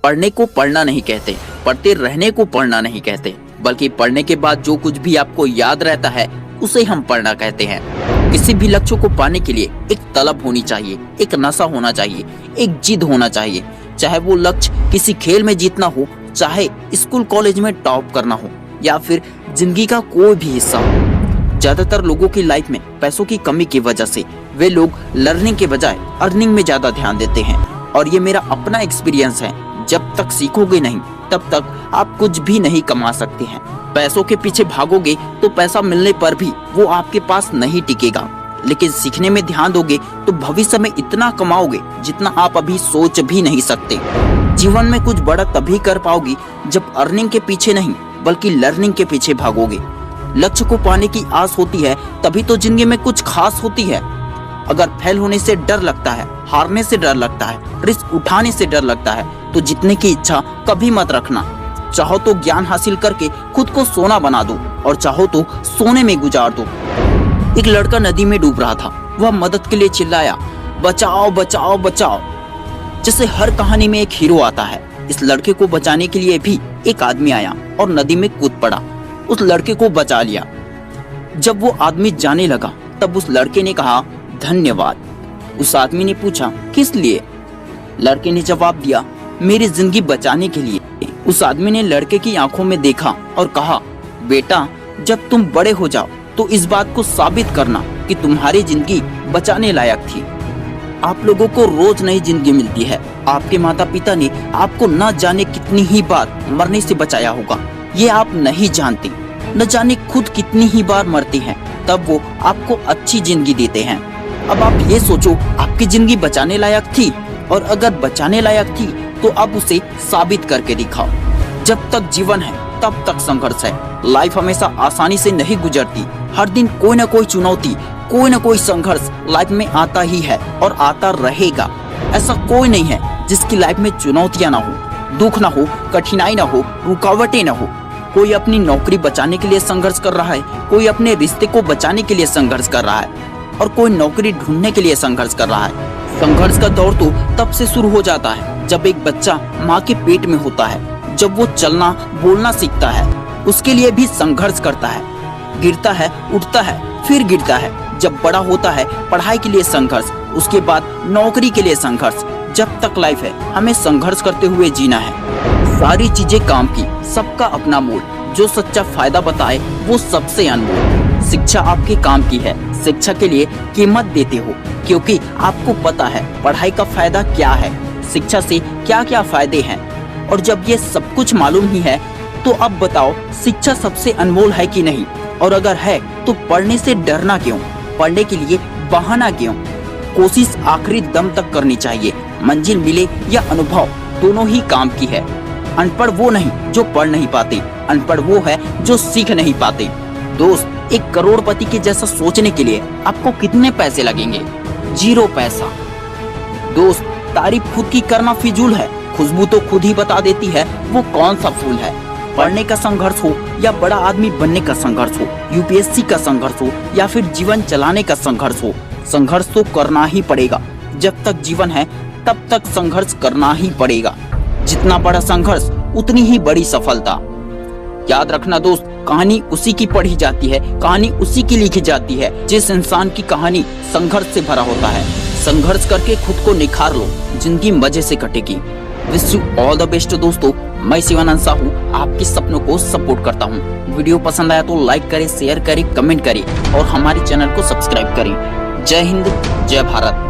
पढ़ने को पढ़ना नहीं कहते, पढ़ते रहने को पढ़ना नहीं कहते, बल्कि पढ़ने के बाद जो कुछ भी आपको याद रहता है उसे हम पढ़ना कहते हैं। किसी भी लक्ष्य को पाने के लिए एक तलब होनी चाहिए, एक नशा होना चाहिए, एक जिद होना चाहिए। चाहे वो लक्ष्य किसी खेल में जीतना हो, चाहे स्कूल कॉलेज में टॉप करना हो, या फिर जिंदगी का कोई भी हिस्सा हो। ज्यादातर लोगों की लाइफ में पैसों की कमी की वजह से वे लोग लर्निंग के बजाय अर्निंग में ज्यादा ध्यान देते हैं। और ये मेरा अपना एक्सपीरियंस है। जब तक सीखोगे नहीं तब तक आप कुछ भी नहीं कमा सकते हैं। पैसों के पीछे भागोगे तो पैसा मिलने पर भी वो आपके पास नहीं टिकेगा, लेकिन सीखने में ध्यान दोगे तो भविष्य में इतना कमाओगे जितना आप अभी सोच भी नहीं सकते। जीवन में कुछ बड़ा तभी कर पाओगे जब अर्निंग के पीछे नहीं बल्कि लर्निंग के पीछे भागोगे। लक्ष्य को पाने की आस होती है तभी तो जिंदगी में कुछ खास होती है। अगर फेल होने से डर लगता है, हारने से डर लगता है, रिस्क उठाने से डर लगता है, तो जीतने की इच्छा कभी मत रखना। चाहो तो ज्ञान हासिल करके खुद को सोना बना दो और चाहो तो सोने में गुजार दो। एक लड़का नदी में डूब रहा था। वह मदद के लिए चिल्लाया, बचाओ बचाओ बचाओ। जैसे हर कहानी में एक हीरो आता है, इस लड़के को बचाने के लिए भी एक आदमी आया और नदी में कूद पड़ा, उस लड़के को बचा लिया। जब वो आदमी जाने लगा तब उस लड़के ने कहा, धन्यवाद। उस आदमी ने पूछा, किस लिए? लड़के ने जवाब दिया, मेरी जिंदगी बचाने के लिए। उस आदमी ने लड़के की आंखों में देखा और कहा, बेटा जब तुम बड़े हो जाओ तो इस बात को साबित करना कि तुम्हारी जिंदगी बचाने लायक थी। आप लोगों को रोज नई जिंदगी मिलती है। आपके माता पिता ने आपको न जाने कितनी ही बार मरने से बचाया होगा, ये आप नहीं जानते। न जाने खुद कितनी ही बार मरते हैं, तब वो आपको अच्छी जिंदगी देते हैं। अब आप ये सोचो, आपकी जिंदगी बचाने लायक थी, और अगर बचाने लायक थी तो अब उसे साबित करके दिखाओ। जब तक जीवन है तब तक संघर्ष है। लाइफ हमेशा आसानी से नहीं गुजरती। हर दिन कोई न कोई चुनौती, कोई न कोई संघर्ष लाइफ में आता ही है और आता रहेगा। ऐसा कोई नहीं है जिसकी लाइफ में चुनौतियां ना हो, दुख ना हो, कठिनाई ना हो, रुकावटें ना हो। कोई अपनी नौकरी बचाने के लिए संघर्ष कर रहा है, कोई अपने रिश्ते को बचाने के लिए संघर्ष कर रहा है, और कोई नौकरी ढूंढने के लिए संघर्ष कर रहा है। संघर्ष का दौर तो तब से शुरू हो जाता है जब एक बच्चा माँ के पेट में होता है। जब वो चलना बोलना सीखता है, उसके लिए भी संघर्ष करता है। गिरता है, उठता है, फिर गिरता है। जब बड़ा होता है, पढ़ाई के लिए संघर्ष, उसके बाद नौकरी के लिए संघर्ष। जब तक लाइफ है हमें संघर्ष करते हुए जीना है। सारी चीजें काम की, सबका अपना मोल। जो सच्चा फायदा बताए वो सबसे अनमोल। शिक्षा आपके काम की है, शिक्षा के लिए कीमत देते हो क्योंकि आपको पता है पढ़ाई का फायदा क्या है, शिक्षा से क्या क्या फायदे हैं। और जब ये सब कुछ मालूम ही है तो अब बताओ, शिक्षा सबसे अनमोल है कि नहीं? और अगर है तो पढ़ने से डरना क्यों? पढ़ने के लिए बहाना क्यों? कोशिश आखिरी दम तक करनी चाहिए। मंजिल मिले या अनुभव, दोनों ही काम की है। अनपढ़ वो नहीं जो पढ़ नहीं पाते, अनपढ़ वो है जो सीख नहीं पाते। दोस्त, एक करोड़पति के जैसा सोचने के लिए आपको कितने पैसे लगेंगे? 0 पैसा। दोस्त, तारीफ खुद की करना फिजूल है, खुशबू तो खुद ही बता देती है वो कौन सा फूल है। पढ़ने का संघर्ष हो या बड़ा आदमी बनने का संघर्ष हो, यूपीएससी का संघर्ष हो या फिर जीवन चलाने का संघर्ष हो, संघर्ष तो करना ही पड़ेगा। जब तक जीवन है तब तक संघर्ष करना ही पड़ेगा। जितना बड़ा संघर्ष उतनी ही बड़ी सफलता। याद रखना दोस्त, कहानी उसी की पढ़ी जाती है, कहानी उसी की लिखी जाती है जिस इंसान की कहानी संघर्ष से भरा होता है। संघर्ष करके खुद को निखार लो, जिंदगी मजे से कटेगी। Wish you all the best दोस्तों। मैं शिवानंद साहू आपके सपनों को सपोर्ट करता हूँ। वीडियो पसंद आया तो लाइक करें, शेयर करें, कमेंट करें और हमारे चैनल को सब्सक्राइब करें। जय हिंद, जय भारत।